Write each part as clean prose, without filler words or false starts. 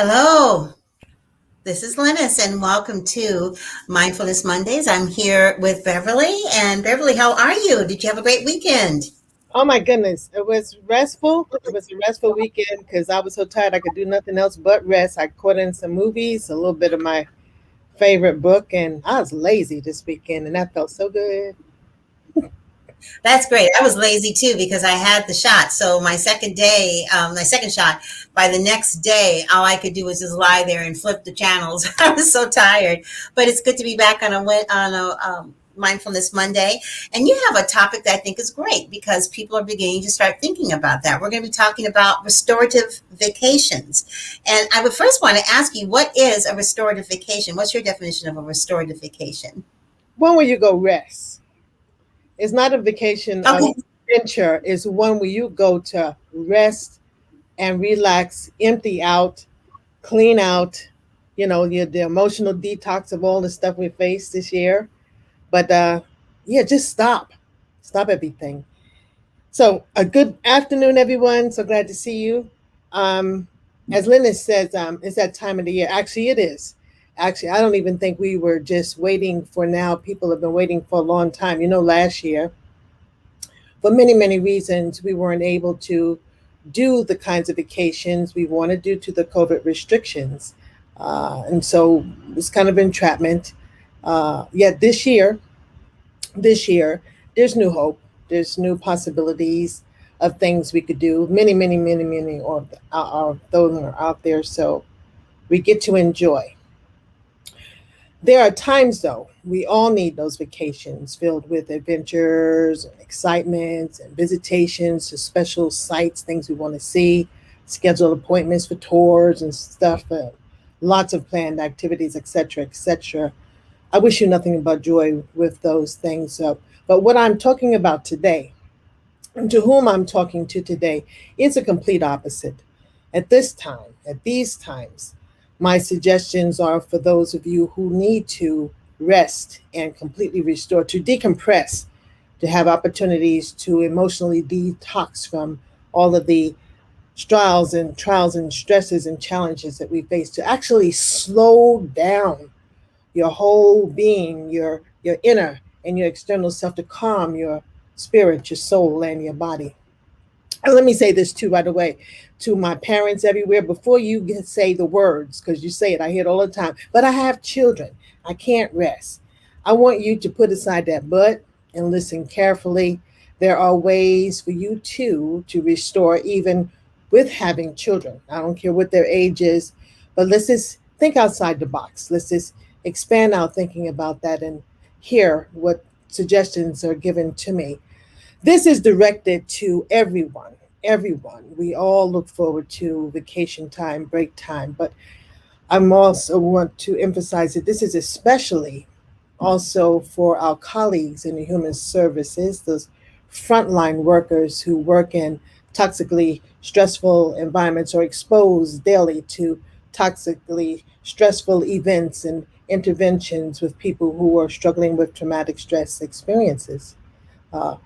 Hello, this is Lennis, and welcome to Mindfulness Mondays. I'm here with Beverly. And Beverly, how are you? Did you have a great weekend? Oh my goodness, it was restful. It was a restful weekend because I was so tired I could do nothing else but rest. I caught in some movies, a little bit of my favorite book, and I was lazy this weekend, and that felt so good. That's great. I was lazy too because I had the shot. So my second day, my second shot, by the next day, all I could do was just lie there and flip the channels. I was so tired. But it's good to be back on a Mindfulness Monday. And you have a topic that I think is great because people are beginning to start thinking about that. We're going to be talking about restorative vacations. And I would first want to ask you, what is a restorative vacation? What's your definition of a restorative vacation? One where you go rest. It's not a vacation of Okay. adventure. It's one where you go to rest and relax, empty out, clean out. The emotional detox of all the stuff we faced this year. But yeah, just stop everything. So, a good afternoon, everyone. So glad to see you. Um, as Linda says, it's that time of the year. Actually, it is. Actually, I don't even think we were just waiting for now. People have been waiting for a long time. Last year, for many, many reasons, we weren't able to do the kinds of vacations we wanted due to the COVID restrictions. And so it's kind of entrapment. Yet this year, there's new hope. There's new possibilities of things we could do. Many, many, many, many of those are out there. So we get to enjoy. There are times, though, we all need those vacations filled with adventures and excitements and visitations to special sites, things we want to see, schedule appointments for tours and stuff, lots of planned activities, etc., etc. I wish you nothing but joy with those things. But what I'm talking about today, and to whom I'm talking to today, is a complete opposite. At these times, my suggestions are for those of you who need to rest and completely restore, to decompress, to have opportunities to emotionally detox from all of the trials and stresses and challenges that we face, to actually slow down your whole being, your inner and your external self, to calm your spirit, your soul, and your body. And let me say this too, by the way, to my parents everywhere, before you say the words, because you say it, I hear it all the time, but I have children. I can't rest. I want you to put aside that but and listen carefully. There are ways for you too to restore, even with having children. I don't care what their age is, but let's just think outside the box. Let's just expand our thinking about that and hear what suggestions are given to me. This is directed to everyone. Everyone. We all look forward to vacation time, break time, but I'm also want to emphasize that this is especially also for our colleagues in the human services, those frontline workers who work in toxically stressful environments or exposed daily to toxically stressful events and interventions with people who are struggling with traumatic stress experiences. Uh,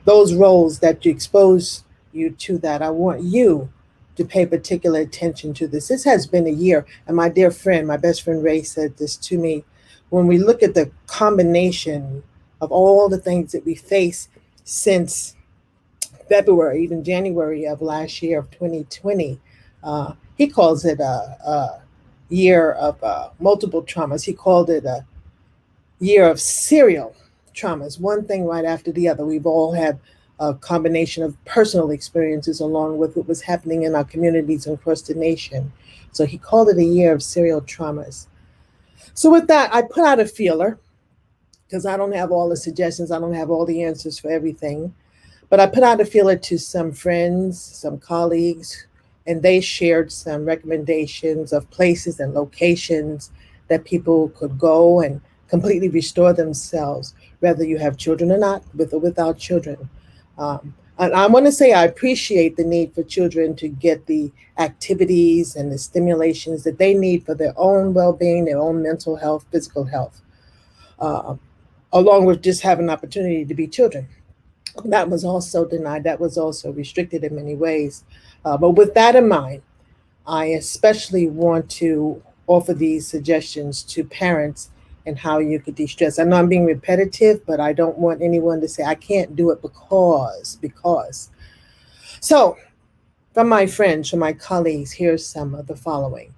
those roles that you expose you to that, I want you to pay particular attention to this. This has been a year, and my dear friend, my best friend Ray said this to me. When we look at the combination of all the things that we face since February, even January of last year of 2020, he calls it a year of multiple traumas. He called it a year of serial traumas, one thing right after the other. We've all had a combination of personal experiences along with what was happening in our communities and across the nation. So he called it a year of serial traumas. So with that, I put out a feeler because I don't have all the suggestions, I don't have all the answers for everything. But I put out a feeler to some friends, some colleagues, and they shared some recommendations of places and locations that people could go and completely restore themselves, whether you have children or not, with or without children. And I want to say I appreciate the need for children to get the activities and the stimulations that they need for their own well being, their own mental health, physical health, uh, along with just having an opportunity to be children. That was also denied, that was also restricted in many ways. But with that in mind, I especially want to offer these suggestions to parents and how you could de-stress. I know I'm being repetitive, but I don't want anyone to say I can't do it because. So, from my friends, from my colleagues, here's some of the following.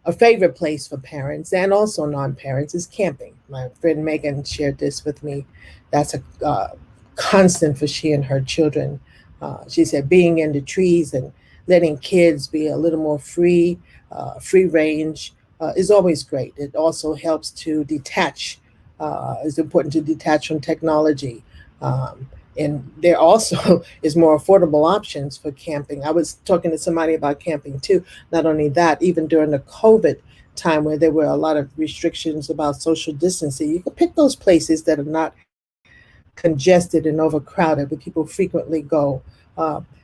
A favorite place for parents and also non-parents is camping. My friend Megan shared this with me. That's a constant for she and her children. She said being in the trees and letting kids be a little more free range, is always great. It also helps to detach. It's important to detach from technology. And there also is more affordable options for camping. I was talking to somebody about camping too. Not only that, even during the COVID time where there were a lot of restrictions about social distancing, you could pick those places that are not congested and overcrowded, where people frequently go.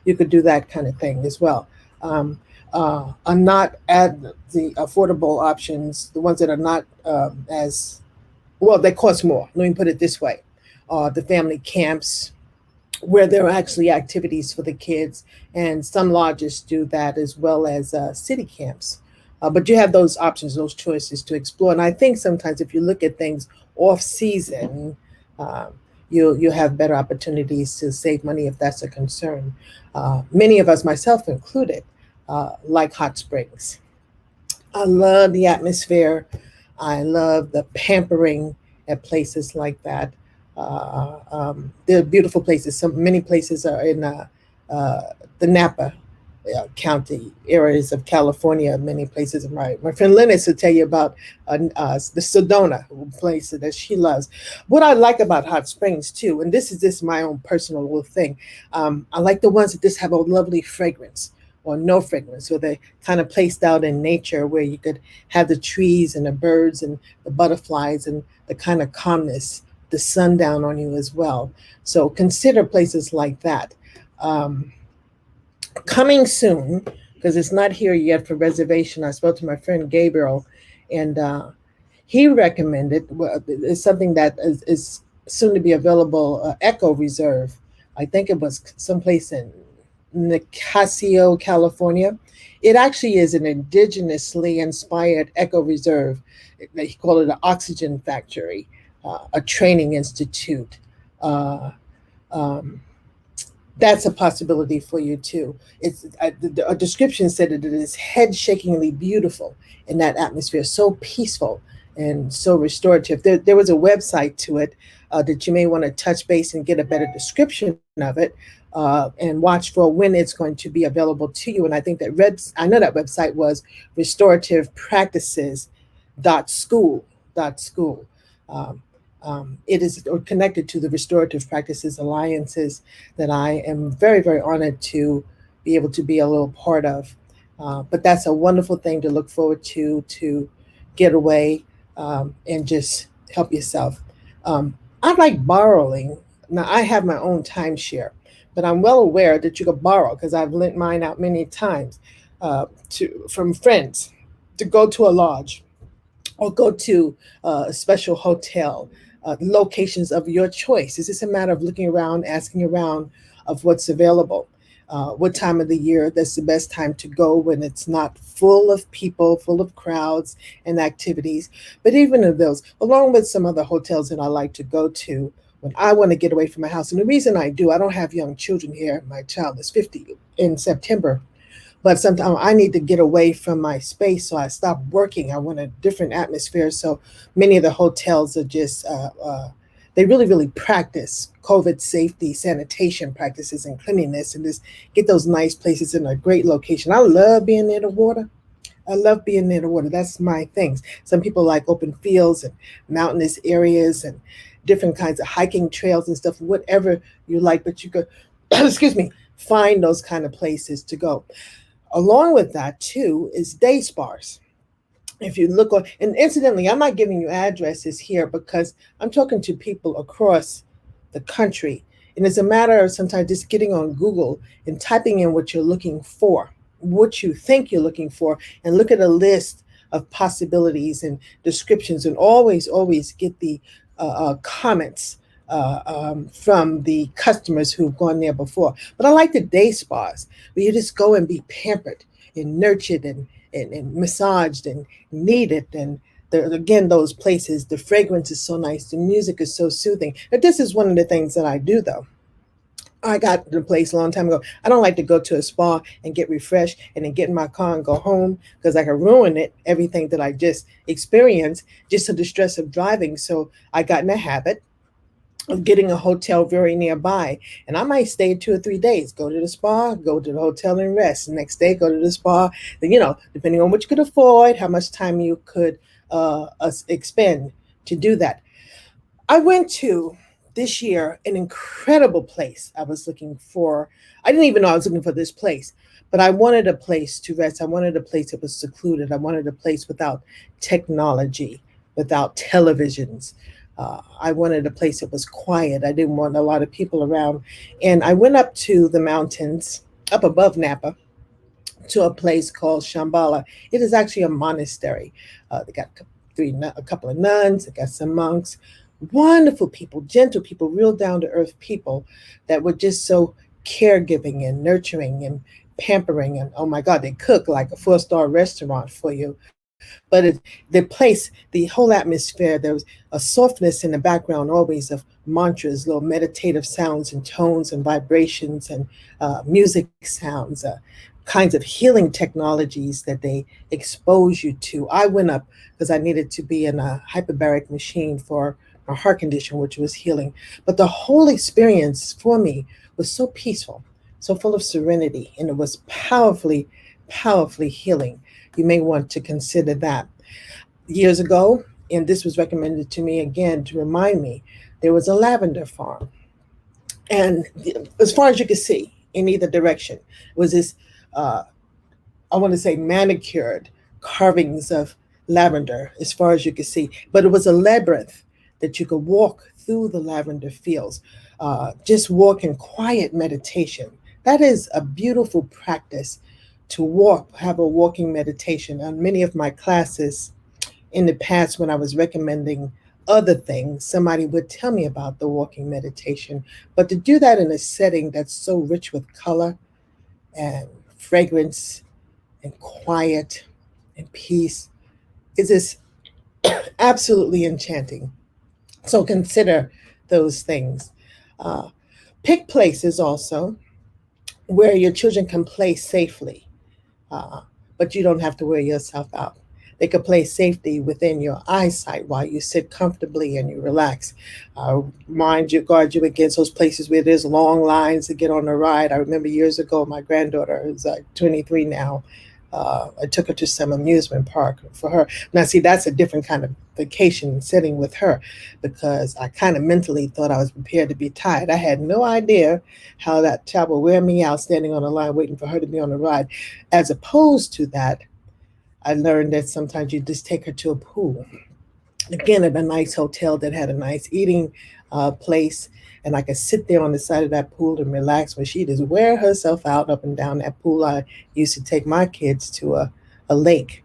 You could do that kind of thing as well. Um, are not at the affordable options, the ones that are not as well, they cost more. Let me put it this way: the family camps, where there are actually activities for the kids, and some lodges do that as well as city camps. But you have those options, those choices to explore. And I think sometimes if you look at things off season, um, you'll have better opportunities to save money if that's a concern. Many of us, myself included, like hot springs. I love the atmosphere. I love the pampering at places like that. They're beautiful places. Many places are in uh, the Napa County areas of California. Many places. My friend Linus will tell you about the Sedona place that she loves. What I like about hot springs too, and this is just my own personal little thing. I like the ones that just have a lovely fragrance or no fragrance, or they're kind of placed out in nature where you could have the trees and the birds and the butterflies and the kind of calmness, the sundown on you as well. So consider places like that. Um, Coming soon, because it's not here yet for reservation. I spoke to my friend Gabriel, and he recommended, well, it's something that is soon to be available. Echo Reserve. I think it was someplace in Nicasio, California. It actually is an indigenously inspired eco reserve. They call it an oxygen factory, a training institute. Uh, um, that's a possibility for you too. It's a description said that it is head-shakingly beautiful, and that atmosphere is so peaceful and so restorative. There was a website to it that you may want to touch base and get a better description of it, and watch for when it's going to be available to you. And I think I know that website was restorative practices dot school. Um, it is connected to the Restorative Practices Alliances that I am very, very honored to be able to be a little part of. But that's a wonderful thing to look forward to get away and just help yourself. I like borrowing. Now, I have my own timeshare, but I'm well aware that you could borrow because I've lent mine out many times from friends to go to a lodge or go to a special hotel, locations of your choice. It's just a matter of looking around, asking around of what's available. What time of the year that's the best time to go when it's not full of people, full of crowds and activities. But even of those, along with some other hotels that I like to go to when I want to get away from my house. And the reason I don't have young children here. My child is 50 in September, but sometimes I need to get away from my space, so I stop working. I want a different atmosphere. So many of the hotels are just they really, really practice COVID safety, sanitation practices, and cleanliness, and just get those nice places in a great location. I love being near the water. I love being near the water. That's my things. Some people like open fields and mountainous areas and different kinds of hiking trails and stuff, whatever you like. But you could, excuse me, find those kind of places to go. Along with that, too, is day spas. If you look on, and incidentally, I'm not giving you addresses here because I'm talking to people across the country. And it's a matter of sometimes just getting on Google and typing in what you're looking for, what you think you're looking for, and look at a list of possibilities and descriptions, and always get the comments from the customers who've gone there before. But I like the day spas where you just go and be pampered and nurtured and and massaged and kneaded. And again, those places, the fragrance is so nice, the music is so soothing. But this is one of the things that I do, though. I got the place a long time ago. I don't like to go to a spa and get refreshed and then get in my car and go home because I can ruin it, everything that I just experienced, just to the stress of driving. So I got in a habit of getting a hotel very nearby. And I might stay 2 or 3 days, go to the spa, go to the hotel and rest. The next day, go to the spa. Depending on what you could afford, how much time you could expend to do that. I went to this year an incredible place I was looking for. I didn't even know I was looking for this place, but I wanted a place to rest. I wanted a place that was secluded. I wanted a place without technology, without televisions. I wanted a place that was quiet. I didn't want a lot of people around. And I went up to the mountains, up above Napa, to a place called Shambhala. It is actually a monastery. They got a couple of nuns, they got some monks, wonderful people, gentle people, real down to earth people that were just so caregiving and nurturing and pampering. And oh my God, they cook like a 4-star restaurant for you. But the place, the whole atmosphere, there was a softness in the background always of mantras, little meditative sounds and tones and vibrations and music sounds, kinds of healing technologies that they expose you to. I went up because I needed to be in a hyperbaric machine for my heart condition, which was healing. But the whole experience for me was so peaceful, so full of serenity, and it was powerfully, powerfully healing. You may want to consider that. Years ago, and this was recommended to me again to remind me, there was a lavender farm. And as far as you could see in either direction, was this, uh, I want to say, manicured carvings of lavender as far as you could see. But it was a labyrinth that you could walk through the lavender fields, just walk in quiet meditation. That is a beautiful practice to walk, have a walking meditation. On many of my classes in the past, when I was recommending other things, somebody would tell me about the walking meditation. But to do that in a setting that's so rich with color and fragrance and quiet and peace is just absolutely enchanting. So consider those things. Uh, Pick places also where your children can play safely, uh, but you don't have to wear yourself out. They can play safety within your eyesight while you sit comfortably and you relax. Mind you, guard you against those places where there's long lines to get on a ride. I remember years ago, my granddaughter, who's like 23 now, I took her to some amusement park for her. Now, see, that's a different kind of vacation setting with her because I kind of mentally thought I was prepared to be tired. I had no idea how that child would wear me out standing on a line waiting for her to be on a ride. As opposed to that, I learned that sometimes you just take her to a pool, again at a nice hotel that had a nice eating place, and I could sit there on the side of that pool and relax when she just wear herself out up and down that pool. I used to take my kids to a lake,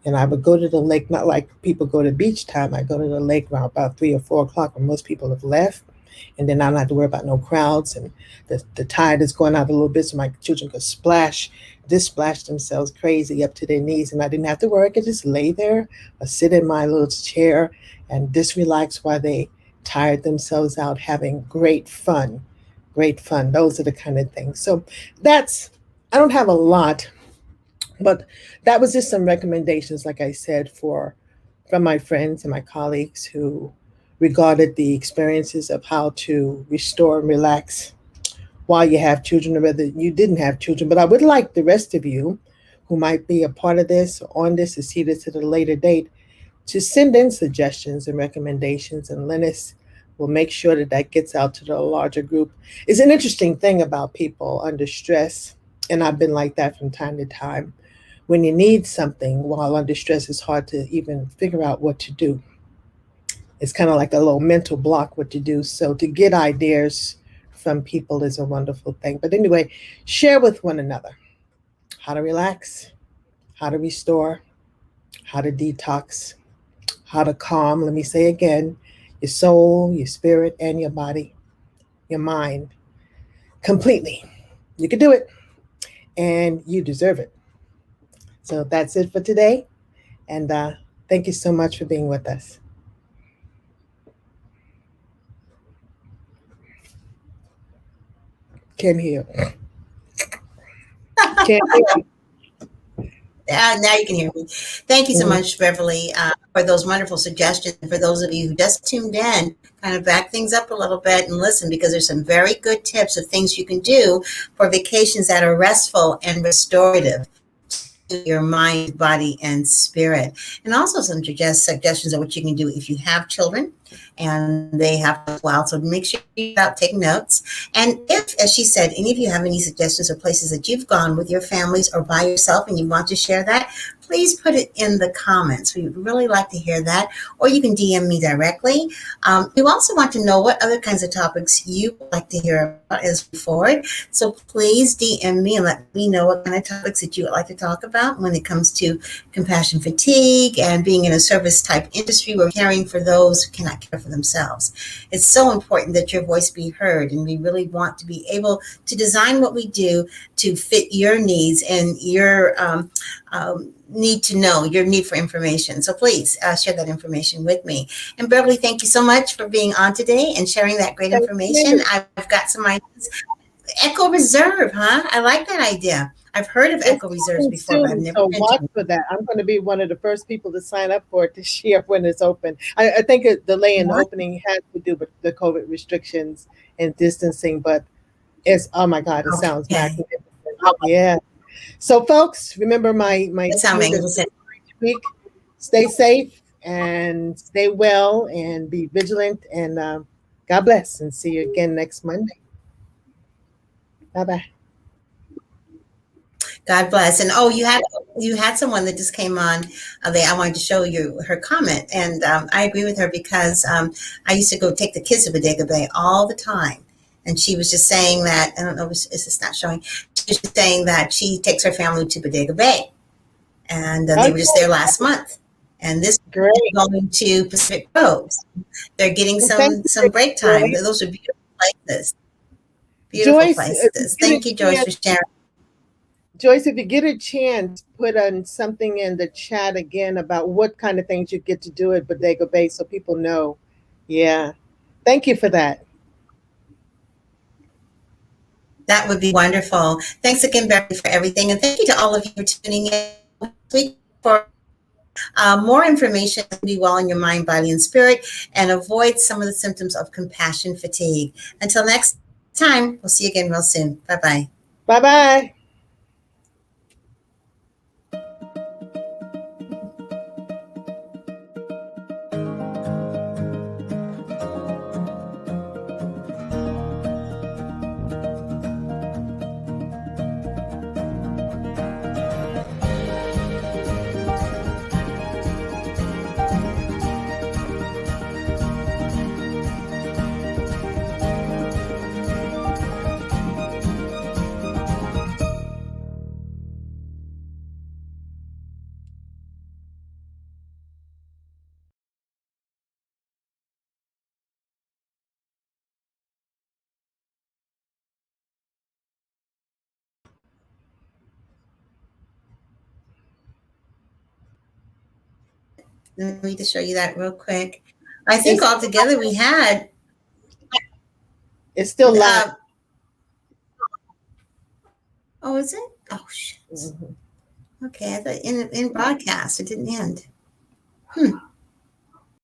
and I would go to the lake, not like people go to beach time. I go to the lake around about 3 or 4 o'clock when most people have left. And then I don't have to worry about no crowds. And the tide is going out a little bit so my children could just splash themselves crazy up to their knees. And I didn't have to worry. I could just lay there or sit in my little chair and just relax while they tired themselves out having great fun. Great fun. Those are the kind of things. So I don't have a lot, but that was just some recommendations, like I said, from my friends and my colleagues who regarded the experiences of how to restore and relax while you have children or whether you didn't have children. But I would like the rest of you who might be a part of this or on this to see this at a later date to send in suggestions and recommendations, and Linus will make sure that that gets out to the larger group. It's an interesting thing about people under stress, and I've been like that from time to time. When you need something while under stress, it's hard to even figure out what to do. It's kind of like a little mental block what to do. So to get ideas from people is a wonderful thing. But anyway, share with one another how to relax, how to restore, how to detox, how to calm. Let me say again, your soul, your spirit, and your body, your mind completely. You can do it, and you deserve it. So that's it for today. And thank you so much for being with us. Can't hear. Can't hear. Now you can hear me. Thank you so Mhm. much, Beverly, for those wonderful suggestions. For those of you who just tuned in, kind of back things up a little bit and listen, because there's some very good tips of things you can do for vacations that are restful and restorative to your mind, body, and spirit. And also some suggestions of what you can do if you have children and they have to go out. So make sure you're out taking notes. And if, as she said, any of you have any suggestions or places that you've gone with your families or by yourself and you want to share that, please put it in the comments. We would really like to hear that. Or you can DM me directly. We also want to know what other kinds of topics you would like to hear about as we forward. So please DM me and let me know what kind of topics that you would like to talk about when it comes to compassion fatigue and being in a service type industry where caring for those who cannot care for themselves. It's so important that your voice be heard, and we really want to be able to design what we do to fit your needs and your need to know, your need for information. So please share that information with me. And Beverly, thank you so much for being on today and sharing that great Thank information. you. I've got some ideas. Echo Reserve, huh? I like that idea. I've heard of It's Echo Reserves coming before, but I've soon, never so been to watch one. for that. I'm going to be one of the first people to sign up for it this year when it's open. I think a delay in the opening has to do with the COVID restrictions and distancing, but it's, oh my God, it sounds Okay. magnificent. Yeah. So, folks, remember my That sounds slogan magnificent. each week: stay safe and stay well and be vigilant. And God bless. And see you again next Monday. Bye bye. God bless. And oh, you had someone that just came on. I wanted to show you her comment, and I agree with her because I used to go take the kids to Bodega Bay all the time, and she was just saying that I don't know, is this not showing? She was just saying that she takes her family to Bodega Bay, and they Okay, were just there last month, and this great. going to Pacific Groves. They're getting Well, thank some you, break time. Joyce. Those are beautiful places. Beautiful Joyce, if you places. get a Thank you, Joyce, for chance, sharing. Joyce, if you get a chance, put on something in the chat again about what kind of things you get to do at Bodega Bay so people know. Yeah. Thank you for that. That would be wonderful. Thanks again, Beverly, for everything. And thank you to all of you for tuning in this week for more information to be well in your mind, body, and spirit, and avoid some of the symptoms of compassion fatigue. Until next time, we'll see you again real soon. Bye bye. Bye bye. Let me just show you that real quick. I think It's altogether we had. it's still live. Uh, oh, is it? Oh, shit. Mhm. Okay, I thought in broadcast it didn't end. Hmm.